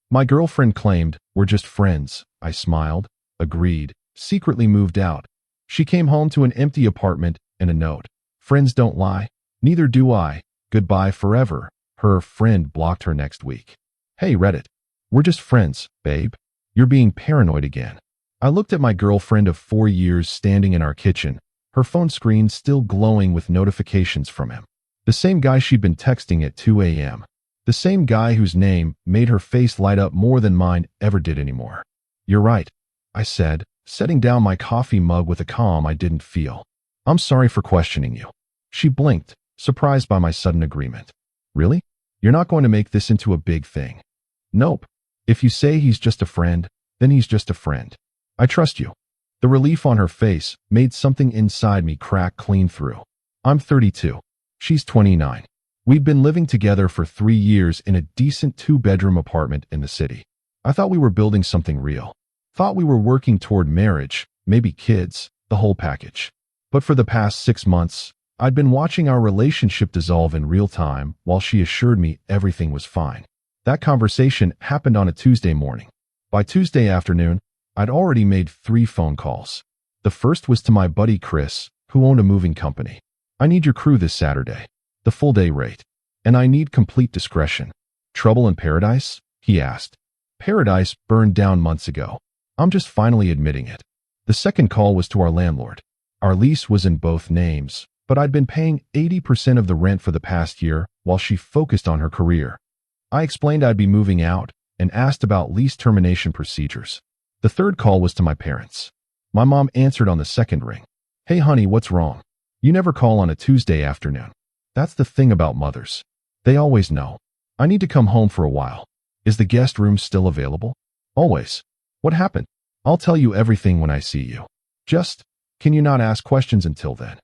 My girlfriend claimed, "We're just friends." I smiled, agreed, secretly moved out. She came home to an empty apartment and a note. "Friends don't lie. Neither do I. Goodbye forever." Her friend blocked her next week. "Hey Reddit. We're just friends, babe. You're being paranoid again." I looked at my girlfriend of 4 years standing in our kitchen, her phone screen still glowing with notifications from him. The same guy she'd been texting at 2 a.m. The same guy whose name made her face light up more than mine ever did anymore. "You're right," I said, setting down my coffee mug with a calm I didn't feel. "I'm sorry for questioning you." She blinked, surprised by my sudden agreement. "Really? You're not going to make this into a big thing?" "Nope. If you say he's just a friend, then he's just a friend. I trust you." The relief on her face made something inside me crack clean through. I'm 32. She's 29. We'd been living together for 3 years in a decent 2-bedroom apartment in the city. I thought we were building something real. Thought we were working toward marriage, maybe kids, the whole package. But for the past 6 months, I'd been watching our relationship dissolve in real time while she assured me everything was fine. That conversation happened on a Tuesday morning. By Tuesday afternoon, I'd already made 3 phone calls. The first was to my buddy Chris, who owned a moving company. "I need your crew this Saturday. The full day rate. And I need complete discretion." "Trouble in paradise?" he asked. "Paradise burned down months ago. I'm just finally admitting it." The second call was to our landlord. Our lease was in both names, but I'd been paying 80% of the rent for the past year while she focused on her career. I explained I'd be moving out and asked about lease termination procedures. The third call was to my parents. My mom answered on the second ring. "Hey honey, what's wrong? You never call on a Tuesday afternoon." That's the thing about mothers. They always know. "I need to come home for a while. Is the guest room still available?" "Always." "What happened?" "I'll tell you everything when I see you. Just, can you not ask questions until then?"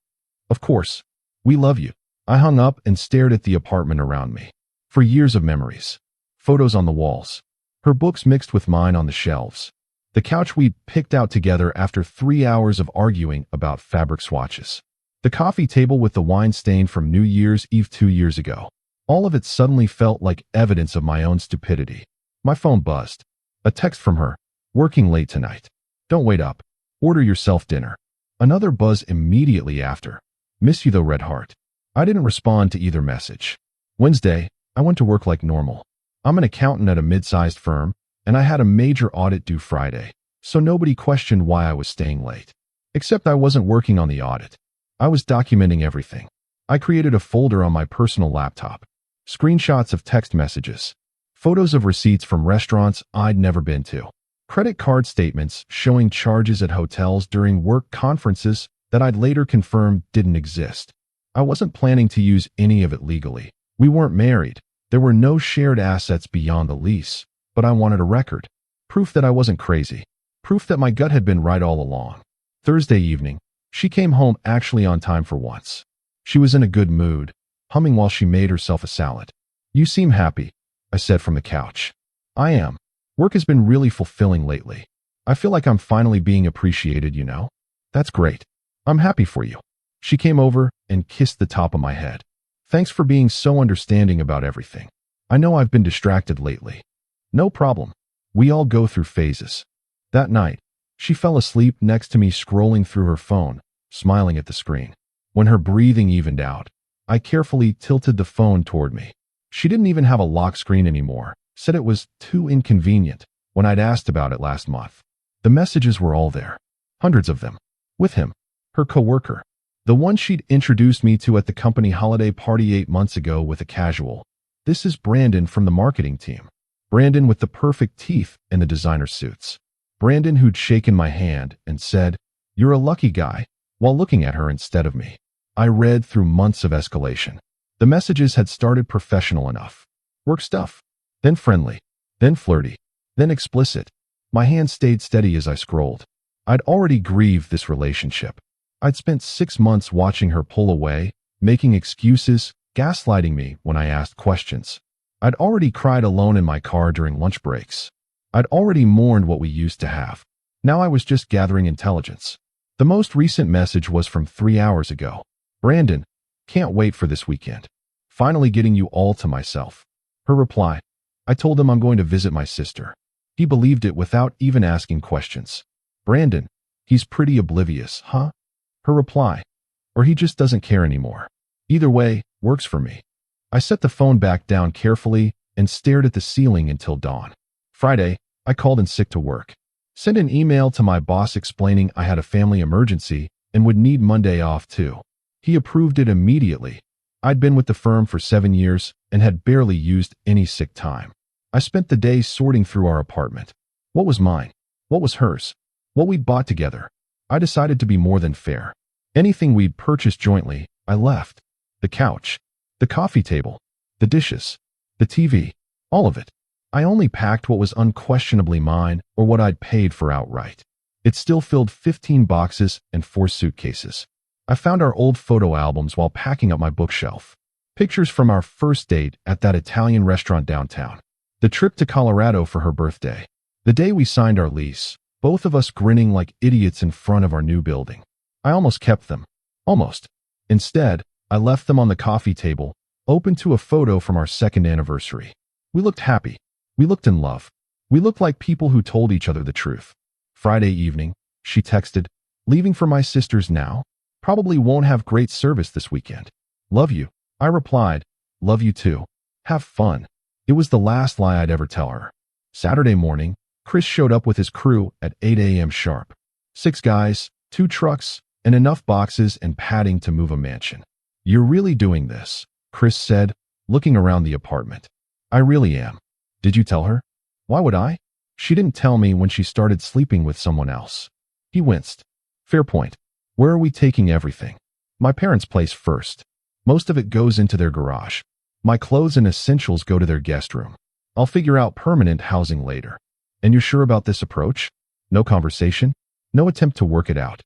"Of course. We love you." I hung up and stared at the apartment around me. For years of memories. Photos on the walls. Her books mixed with mine on the shelves. The couch we'd picked out together after 3 hours of arguing about fabric swatches. The coffee table with the wine stain from New Year's Eve 2 years ago. All of it suddenly felt like evidence of my own stupidity. My phone buzzed. A text from her. "Working late tonight. Don't wait up. Order yourself dinner." Another buzz immediately after. "Miss you though, Red Heart." I didn't respond to either message. Wednesday, I went to work like normal. I'm an accountant at a mid-sized firm, and I had a major audit due Friday, so nobody questioned why I was staying late. Except I wasn't working on the audit. I was documenting everything. I created a folder on my personal laptop. Screenshots of text messages. Photos of receipts from restaurants I'd never been to. Credit card statements showing charges at hotels during work conferences that I'd later confirmed didn't exist. I wasn't planning to use any of it legally. We weren't married. There were no shared assets beyond the lease, but I wanted a record. Proof that I wasn't crazy. Proof that my gut had been right all along. Thursday evening, she came home actually on time for once. She was in a good mood, humming while she made herself a salad. "You seem happy," I said from the couch. "I am. Work has been really fulfilling lately. I feel like I'm finally being appreciated, you know? That's great. I'm happy for you." She came over and kissed the top of my head. "Thanks for being so understanding about everything. I know I've been distracted lately." "No problem. We all go through phases." That night, she fell asleep next to me scrolling through her phone, smiling at the screen. When her breathing evened out, I carefully tilted the phone toward me. She didn't even have a lock screen anymore, said it was too inconvenient when I'd asked about it last month. The messages were all there. Hundreds of them. With him. Her coworker. The one she'd introduced me to at the company holiday party 8 months ago with a casual. "This is Brandon from the marketing team." Brandon with the perfect teeth and the designer suits. Brandon who'd shaken my hand and said, "You're a lucky guy," while looking at her instead of me. I read through months of escalation. The messages had started professional enough. Work stuff. Then friendly. Then flirty. Then explicit. My hand stayed steady as I scrolled. I'd already grieved this relationship. I'd spent 6 months watching her pull away, making excuses, gaslighting me when I asked questions. I'd already cried alone in my car during lunch breaks. I'd already mourned what we used to have. Now I was just gathering intelligence. The most recent message was from 3 hours ago. "Brandon, can't wait for this weekend. Finally getting you all to myself." Her reply, I told him I'm going to visit my sister. He believed it without even asking questions. Brandon, he's pretty oblivious, huh? Her reply. Or he just doesn't care anymore. Either way, works for me. I set the phone back down carefully and stared at the ceiling until dawn. Friday, I called in sick to work. Sent an email to my boss explaining I had a family emergency and would need Monday off too. He approved it immediately. I'd been with the firm for 7 years and had barely used any sick time. I spent the day sorting through our apartment. What was mine? What was hers? What we'd bought together? I decided to be more than fair. Anything we'd purchased jointly, I left. The couch, the coffee table, the dishes, the TV, all of it. I only packed what was unquestionably mine or what I'd paid for outright. It still filled 15 boxes and 4 suitcases. I found our old photo albums while packing up my bookshelf. Pictures from our first date at that Italian restaurant downtown. The trip to Colorado for her birthday. The day we signed our lease, both of us grinning like idiots in front of our new building. I almost kept them. Almost. Instead, I left them on the coffee table, open to a photo from our second anniversary. We looked happy. We looked in love. We looked like people who told each other the truth. Friday evening, she texted, "Leaving for my sister's now? Probably won't have great service this weekend. Love you." I replied, "Love you too. Have fun." It was the last lie I'd ever tell her. Saturday morning, Chris showed up with his crew at 8 a.m. sharp. 6 guys, 2 trucks, and enough boxes and padding to move a mansion. "You're really doing this," Chris said, looking around the apartment. "I really am." "Did you tell her?" "Why would I? She didn't tell me when she started sleeping with someone else." He winced. "Fair point. Where are we taking everything?" "My parents' place first. Most of it goes into their garage. My clothes and essentials go to their guest room. I'll figure out permanent housing later." "And you're sure about this approach? No conversation? No attempt to work it out?"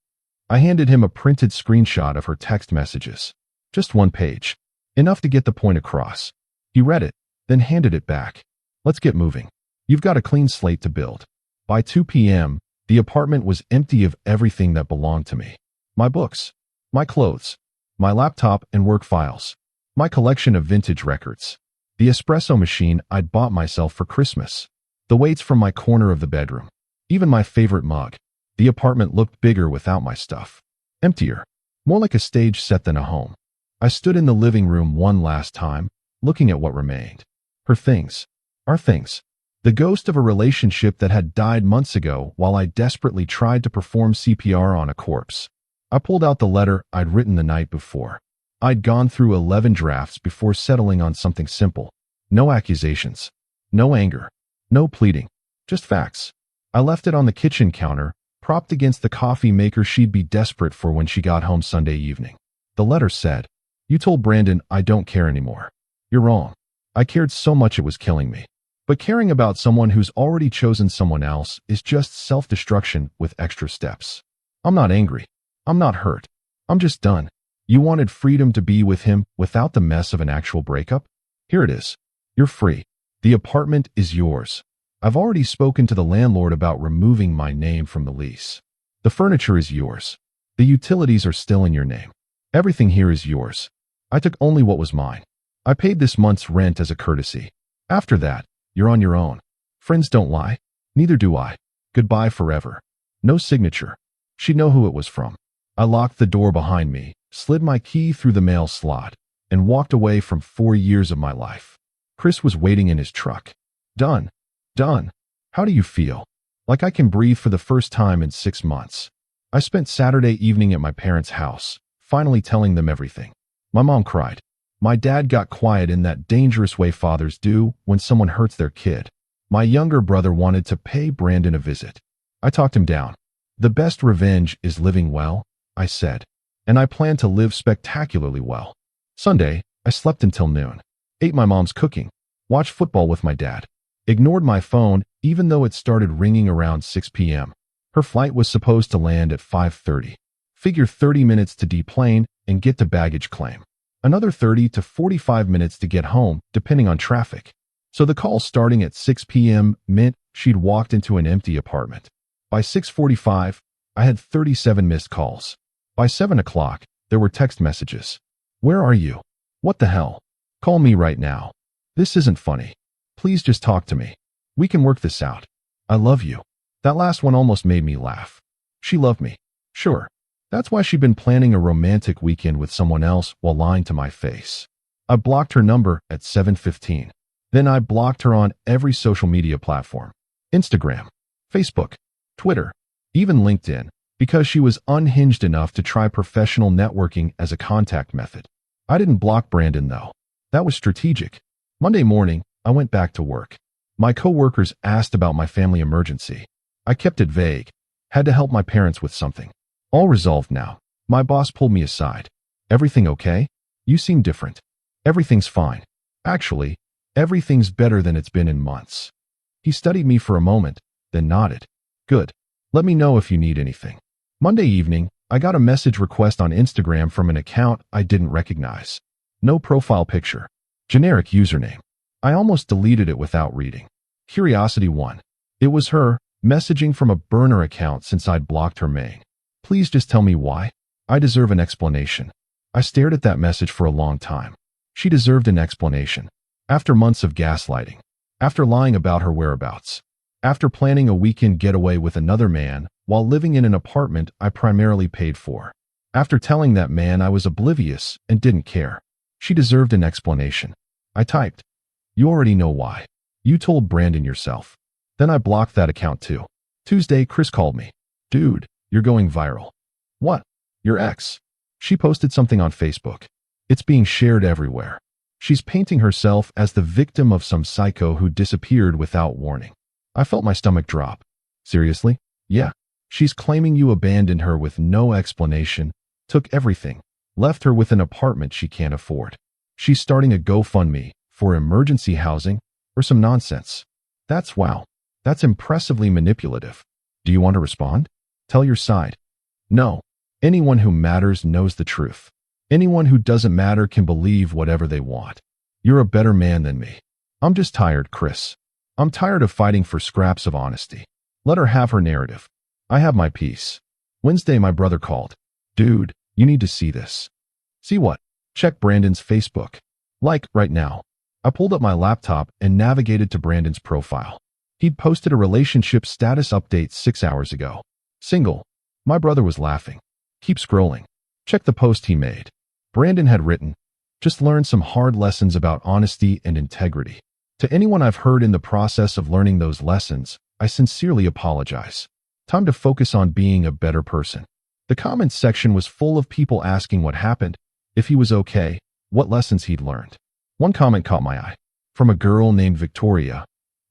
I handed him a printed screenshot of her text messages. Just 1 page. Enough to get the point across. He read it, then handed it back. "Let's get moving. You've got a clean slate to build." By 2 p.m., the apartment was empty of everything that belonged to me. My books, my clothes, my laptop and work files, my collection of vintage records, the espresso machine I'd bought myself for Christmas, the weights from my corner of the bedroom, even my favorite mug. The apartment looked bigger without my stuff. Emptier. More like a stage set than a home. I stood in the living room one last time, looking at what remained. Her things. Our things. The ghost of a relationship that had died months ago while I desperately tried to perform CPR on a corpse. I pulled out the letter I'd written the night before. I'd gone through 11 drafts before settling on something simple. No accusations. No anger. No pleading. Just facts. I left it on the kitchen counter, propped against the coffee maker she'd be desperate for when she got home Sunday evening. The letter said, "You told Brandon I don't care anymore. You're wrong. I cared so much it was killing me. But caring about someone who's already chosen someone else is just self-destruction with extra steps. I'm not angry. I'm not hurt. I'm just done. You wanted freedom to be with him without the mess of an actual breakup? Here it is. You're free. The apartment is yours. I've already spoken to the landlord about removing my name from the lease. The furniture is yours. The utilities are still in your name. Everything here is yours. I took only what was mine. I paid this month's rent as a courtesy. After that, you're on your own. Friends don't lie. Neither do I. Goodbye forever." No signature. She'd know who it was from. I locked the door behind me, slid my key through the mail slot, and walked away from 4 years of my life. Chris was waiting in his truck. "Done. Done. How do you feel?" "Like I can breathe for the first time in 6 months." I spent Saturday evening at my parents' house, finally telling them everything. My mom cried. My dad got quiet in that dangerous way fathers do when someone hurts their kid. My younger brother wanted to pay Brandon a visit. I talked him down. "The best revenge is living well," I said. And I plan to live spectacularly well. Sunday, I slept until noon. Ate my mom's cooking. Watched football with my dad. Ignored my phone, even though it started ringing around 6 p.m. Her flight was supposed to land at 5:30. Figure 30 minutes to deplane and get to baggage claim. Another 30 to 45 minutes to get home, depending on traffic. So the call starting at 6 p.m. meant she'd walked into an empty apartment. By 6:45, I had 37 missed calls. By 7 o'clock, there were text messages. "Where are you? What the hell? Call me right now. This isn't funny." Please just talk to me. We can work this out. I love you. That last one almost made me laugh. She loved me. Sure. That's why she'd been planning a romantic weekend with someone else while lying to my face. I blocked her number at 7:15. Then I blocked her on every social media platform. Instagram, Facebook, Twitter, even LinkedIn, because she was unhinged enough to try professional networking as a contact method. I didn't block Brandon though. That was strategic. Monday morning, I went back to work. My coworkers asked about my family emergency. I kept it vague. Had to help my parents with something. All resolved now. My boss pulled me aside. Everything okay? You seem different. Everything's fine. Actually, everything's better than it's been in months. He studied me for a moment, then nodded. Good. Let me know if you need anything. Monday evening, I got a message request on Instagram from an account I didn't recognize. No profile picture. Generic username. I almost deleted it without reading. Curiosity won. It was her, messaging from a burner account since I'd blocked her main. Please just tell me why. I deserve an explanation. I stared at that message for a long time. She deserved an explanation. After months of gaslighting. After lying about her whereabouts. After planning a weekend getaway with another man while living in an apartment I primarily paid for. After telling that man I was oblivious and didn't care. She deserved an explanation. I typed. You already know why. You told Brandon yourself. Then I blocked that account too. Tuesday, Chris called me. Dude, you're going viral. What? Your ex. She posted something on Facebook. It's being shared everywhere. She's painting herself as the victim of some psycho who disappeared without warning. I felt my stomach drop. Seriously? Yeah. She's claiming you abandoned her with no explanation, took everything, left her with an apartment she can't afford. She's starting a GoFundMe for emergency housing or some nonsense. Wow. That's impressively manipulative. Do you want to respond? Tell your side. No. Anyone who matters knows the truth. Anyone who doesn't matter can believe whatever they want. You're a better man than me. I'm just tired, Chris. I'm tired of fighting for scraps of honesty. Let her have her narrative. I have my piece. Wednesday, my brother called. Dude, you need to see this. See what? Check Brandon's Facebook. Like, right now. I pulled up my laptop and navigated to Brandon's profile. He'd posted a relationship status update 6 hours ago. Single. My brother was laughing. Keep scrolling. Check the post he made. Brandon had written, just learned some hard lessons about honesty and integrity. To anyone I've hurt in the process of learning those lessons, I sincerely apologize. Time to focus on being a better person. The comments section was full of people asking what happened, if he was okay, what lessons he'd learned. One comment caught my eye. From a girl named Victoria.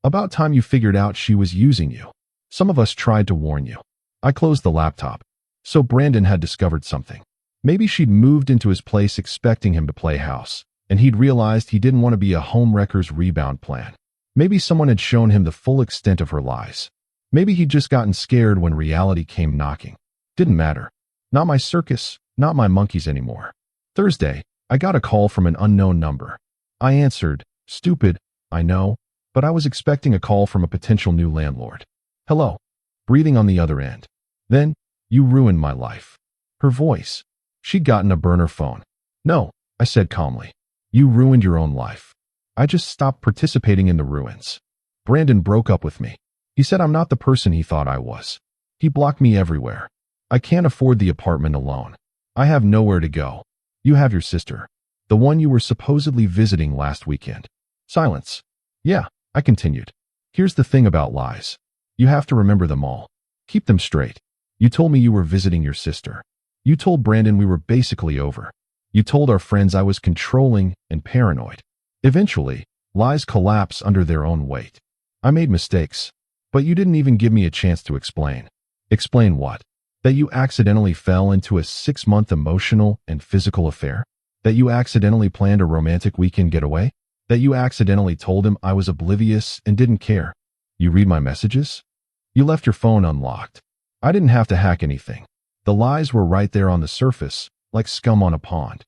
About time you figured out she was using you. Some of us tried to warn you. I closed the laptop. So Brandon had discovered something. Maybe she'd moved into his place expecting him to play house, and he'd realized he didn't want to be a homewrecker's rebound plan. Maybe someone had shown him the full extent of her lies. Maybe he'd just gotten scared when reality came knocking. Didn't matter. Not my circus, not my monkeys anymore. Thursday, I got a call from an unknown number. I answered. Stupid, I know, but I was expecting a call from a potential new landlord. Hello. Breathing on the other end. Then, you ruined my life. Her voice. She'd gotten a burner phone. No, I said calmly. You ruined your own life. I just stopped participating in the ruins. Brandon broke up with me. He said I'm not the person he thought I was. He blocked me everywhere. I can't afford the apartment alone. I have nowhere to go. You have your sister. The one you were supposedly visiting last weekend. Silence. Yeah, I continued. Here's the thing about lies. You have to remember them all. Keep them straight. You told me you were visiting your sister. You told Brandon we were basically over. You told our friends I was controlling and paranoid. Eventually, lies collapse under their own weight. I made mistakes, but you didn't even give me a chance to explain. Explain what? That you accidentally fell into a 6-month emotional and physical affair? That you accidentally planned a romantic weekend getaway? That you accidentally told him I was oblivious and didn't care? You read my messages? You left your phone unlocked. I didn't have to hack anything. The lies were right there on the surface, like scum on a pond.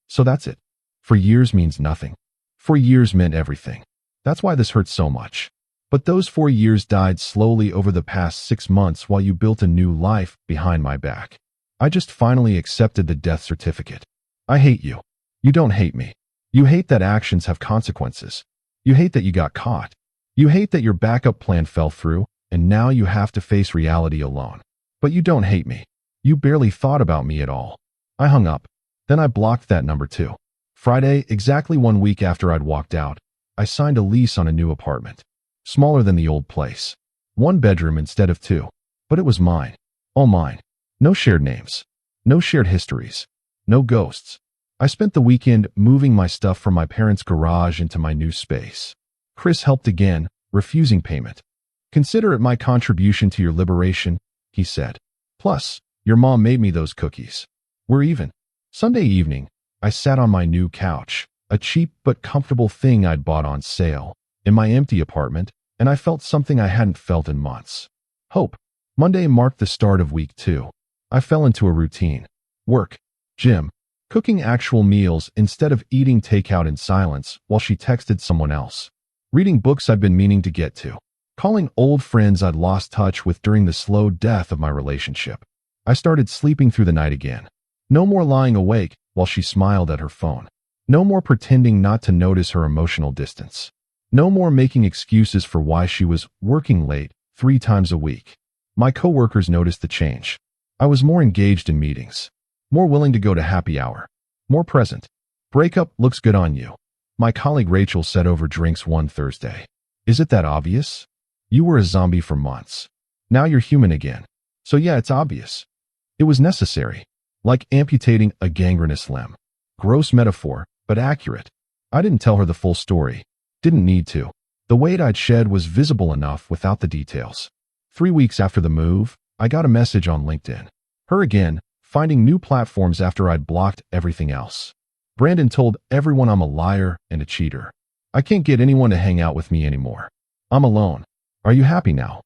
So that's it. For years means nothing. 4 years meant everything. That's why this hurts so much. But those 4 years died slowly over the past 6 months while you built a new life behind my back. I just finally accepted the death certificate. I hate you. You don't hate me. You hate that actions have consequences. You hate that you got caught. You hate that your backup plan fell through, and now you have to face reality alone. But you don't hate me. You barely thought about me at all. I hung up. Then I blocked that number too. Friday, exactly 1 week after I'd walked out, I signed a lease on a new apartment. Smaller than the old place. 1 bedroom instead of 2. But it was mine. All mine. No shared names. No shared histories. No ghosts. I spent the weekend moving my stuff from my parents' garage into my new space. Chris helped again, refusing payment. Consider it my contribution to your liberation, he said. Plus, your mom made me those cookies. We're even. Sunday evening, I sat on my new couch, a cheap but comfortable thing I'd bought on sale, in my empty apartment, and I felt something I hadn't felt in months. Hope. Monday marked the start of week 2. I fell into a routine. Work. Gym. Cooking actual meals instead of eating takeout in silence while she texted someone else. Reading books I'd been meaning to get to. Calling old friends I'd lost touch with during the slow death of my relationship. I started sleeping through the night again. No more lying awake while she smiled at her phone. No more pretending not to notice her emotional distance. No more making excuses for why she was working late 3 times a week. My coworkers noticed the change. I was more engaged in meetings. More willing to go to happy hour. More present. Breakup looks good on you. My colleague Rachel said over drinks one Thursday. Is it that obvious? You were a zombie for months. Now you're human again. So yeah, it's obvious. It was necessary. Like amputating a gangrenous limb. Gross metaphor, but accurate. I didn't tell her the full story. Didn't need to. The weight I'd shed was visible enough without the details. 3 weeks after the move, I got a message on LinkedIn. Her again, finding new platforms after I'd blocked everything else. Brandon told everyone I'm a liar and a cheater. I can't get anyone to hang out with me anymore. I'm alone. Are you happy now?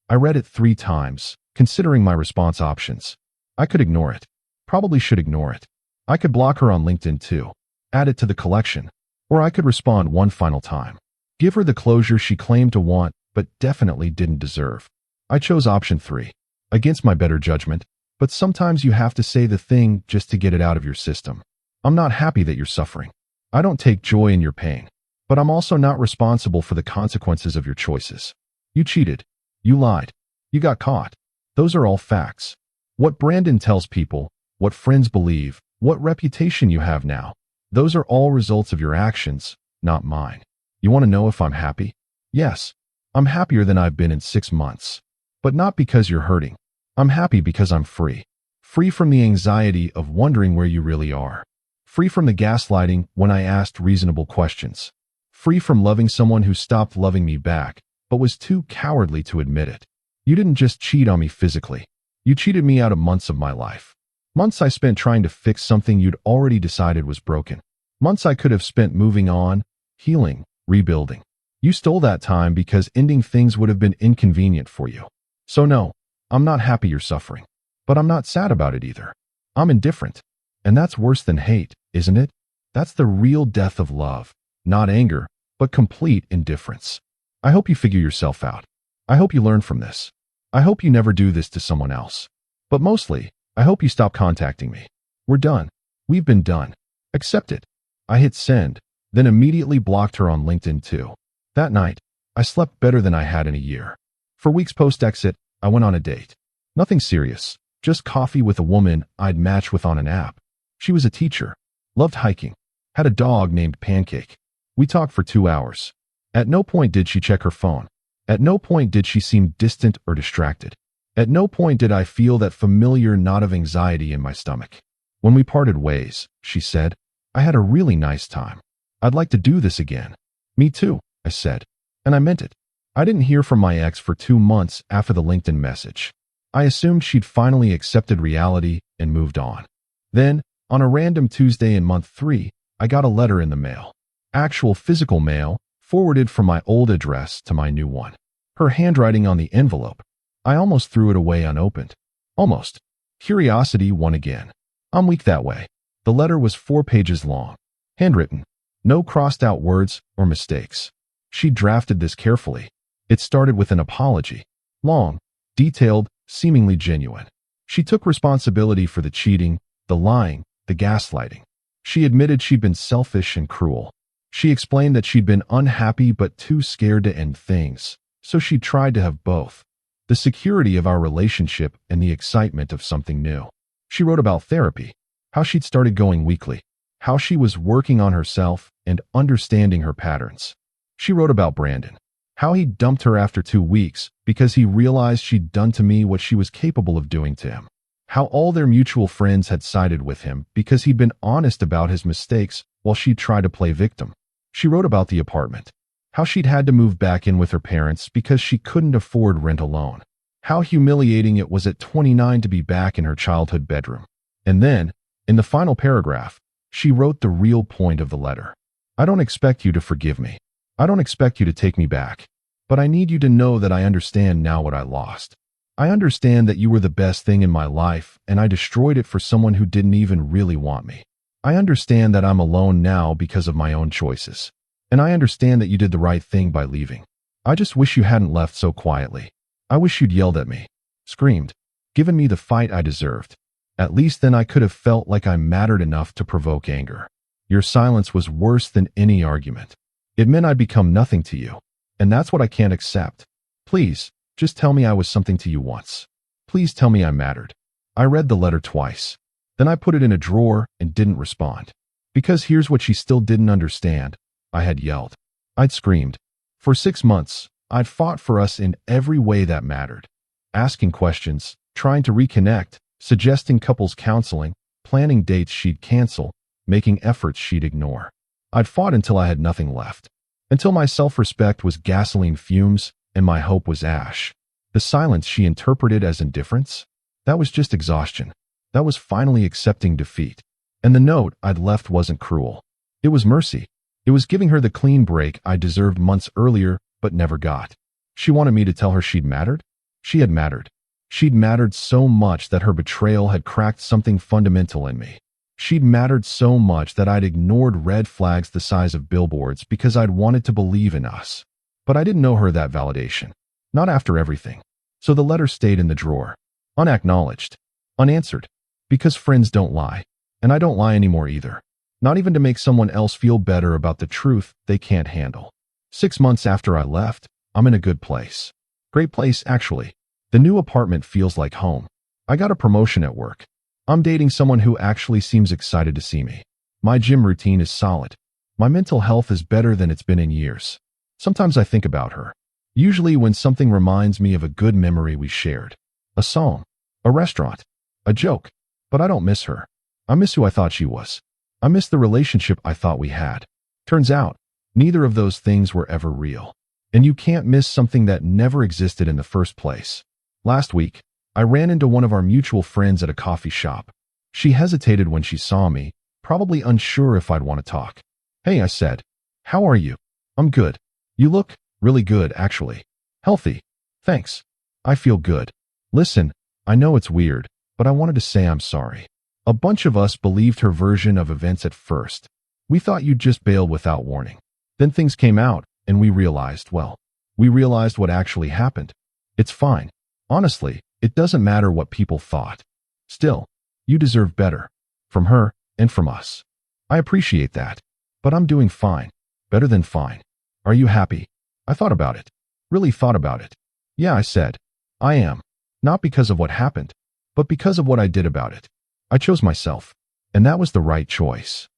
I read it 3 times, considering my response options. I could ignore it. Probably should ignore it. I could block her on LinkedIn too. Add it to the collection. Or I could respond one final time. Give her the closure she claimed to want, but definitely didn't deserve. I chose option 3. Against my better judgment, but sometimes you have to say the thing just to get it out of your system. I'm not happy that you're suffering. I don't take joy in your pain. But I'm also not responsible for the consequences of your choices. You cheated. You lied. You got caught. Those are all facts. What Brandon tells people, what friends believe, what reputation you have now, those are all results of your actions, not mine. You want to know if I'm happy? Yes. I'm happier than I've been in 6 months. But not because you're hurting. I'm happy because I'm free. Free from the anxiety of wondering where you really are. Free from the gaslighting when I asked reasonable questions. Free from loving someone who stopped loving me back, but was too cowardly to admit it. You didn't just cheat on me physically. You cheated me out of months of my life. Months I spent trying to fix something you'd already decided was broken. Months I could have spent moving on, healing, rebuilding. You stole that time because ending things would have been inconvenient for you. So no, I'm not happy you're suffering. But I'm not sad about it either. I'm indifferent. And that's worse than hate, isn't it? That's the real death of love. Not anger, but complete indifference. I hope you figure yourself out. I hope you learn from this. I hope you never do this to someone else. But mostly, I hope you stop contacting me. We're done. We've been done. Accept it. I hit send, then immediately blocked her on LinkedIn too. That night, I slept better than I had in a year. For weeks post-exit, I went on a date. Nothing serious, just coffee with a woman I'd matched with on an app. She was a teacher, loved hiking, had a dog named Pancake. We talked for 2 hours. At no point did she check her phone. At no point did she seem distant or distracted. At no point did I feel that familiar knot of anxiety in my stomach. When we parted ways, she said, I had a really nice time. I'd like to do this again. Me too, I said. And I meant it. I didn't hear from my ex for 2 months after the LinkedIn message. I assumed she'd finally accepted reality and moved on. Then, on a random Tuesday in month 3, I got a letter in the mail. Actual physical mail, forwarded from my old address to my new one. Her handwriting on the envelope. I almost threw it away unopened. Almost. Curiosity won again. I'm weak that way. The letter was 4 pages long. Handwritten. No crossed out words or mistakes. She drafted this carefully. It started with an apology. Long, detailed, seemingly genuine. She took responsibility for the cheating, the lying, the gaslighting. She admitted she'd been selfish and cruel. She explained that she'd been unhappy but too scared to end things, so she tried to have both: the security of our relationship and the excitement of something new. She wrote about therapy, how she'd started going weekly, how she was working on herself and understanding her patterns. She wrote about Brandon, how he dumped her after 2 weeks because he realized she'd done to me what she was capable of doing to him. How all their mutual friends had sided with him because he'd been honest about his mistakes while she'd tried to play victim. She wrote about the apartment, how she'd had to move back in with her parents because she couldn't afford rent alone, how humiliating it was at 29 to be back in her childhood bedroom. And then, in the final paragraph, she wrote the real point of the letter. I don't expect you to forgive me. I don't expect you to take me back. But I need you to know that I understand now what I lost. I understand that you were the best thing in my life and I destroyed it for someone who didn't even really want me. I understand that I'm alone now because of my own choices. And I understand that you did the right thing by leaving. I just wish you hadn't left so quietly. I wish you'd yelled at me, screamed, given me the fight I deserved. At least then I could have felt like I mattered enough to provoke anger. Your silence was worse than any argument. It meant I'd become nothing to you. And that's what I can't accept. Please, just tell me I was something to you once. Please tell me I mattered. I read the letter twice. Then I put it in a drawer and didn't respond. Because here's what she still didn't understand. I had yelled. I'd screamed. For 6 months, I'd fought for us in every way that mattered. Asking questions, trying to reconnect, suggesting couples counseling, planning dates she'd cancel, making efforts she'd ignore. I'd fought until I had nothing left. Until my self-respect was gasoline fumes and my hope was ash. The silence she interpreted as indifference? That was just exhaustion. That was finally accepting defeat. And the note I'd left wasn't cruel. It was mercy. It was giving her the clean break I deserved months earlier but never got. She wanted me to tell her she'd mattered? She had mattered. She'd mattered so much that her betrayal had cracked something fundamental in me. She'd mattered so much that I'd ignored red flags the size of billboards because I'd wanted to believe in us. But I didn't know her that validation. Not after everything. So the letter stayed in the drawer. Unacknowledged. Unanswered. Because friends don't lie. And I don't lie anymore either. Not even to make someone else feel better about the truth they can't handle. 6 months after I left, I'm in a good place. Great place, actually. The new apartment feels like home. I got a promotion at work. I'm dating someone who actually seems excited to see me. My gym routine is solid. My mental health is better than it's been in years. Sometimes I think about her. Usually when something reminds me of a good memory we shared. A song. A restaurant. A joke. But I don't miss her. I miss who I thought she was. I miss the relationship I thought we had. Turns out, neither of those things were ever real. And you can't miss something that never existed in the first place. Last week, I ran into one of our mutual friends at a coffee shop. She hesitated when she saw me, probably unsure if I'd want to talk. Hey, I said. How are you? I'm good. You look really good, actually. Healthy. Thanks. I feel good. Listen, I know it's weird, but I wanted to say I'm sorry. A bunch of us believed her version of events at first. We thought you'd just bail without warning. Then things came out, and we realized what actually happened. It's fine. Honestly, it doesn't matter what people thought. Still, you deserve better. From her and from us. I appreciate that. But I'm doing fine. Better than fine. Are you happy? I thought about it. Really thought about it. Yeah, I said. I am. Not because of what happened, but because of what I did about it. I chose myself. And that was the right choice.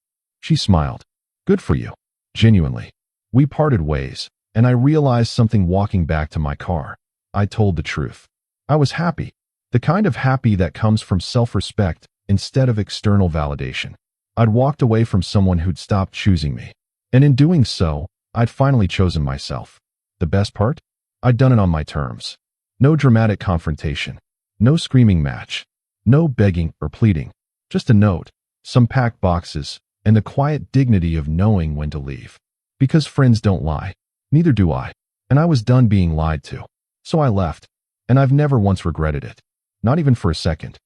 She smiled. Good for you. Genuinely. We parted ways, and I realized something walking back to my car. I told the truth. I was happy. The kind of happy that comes from self-respect instead of external validation. I'd walked away from someone who'd stopped choosing me. And in doing so, I'd finally chosen myself. The best part? I'd done it on my terms. No dramatic confrontation. No screaming match. No begging or pleading. Just a note, some packed boxes, and the quiet dignity of knowing when to leave. Because friends don't lie. Neither do I. And I was done being lied to. So I left. And I've never once regretted it. Not even for a second.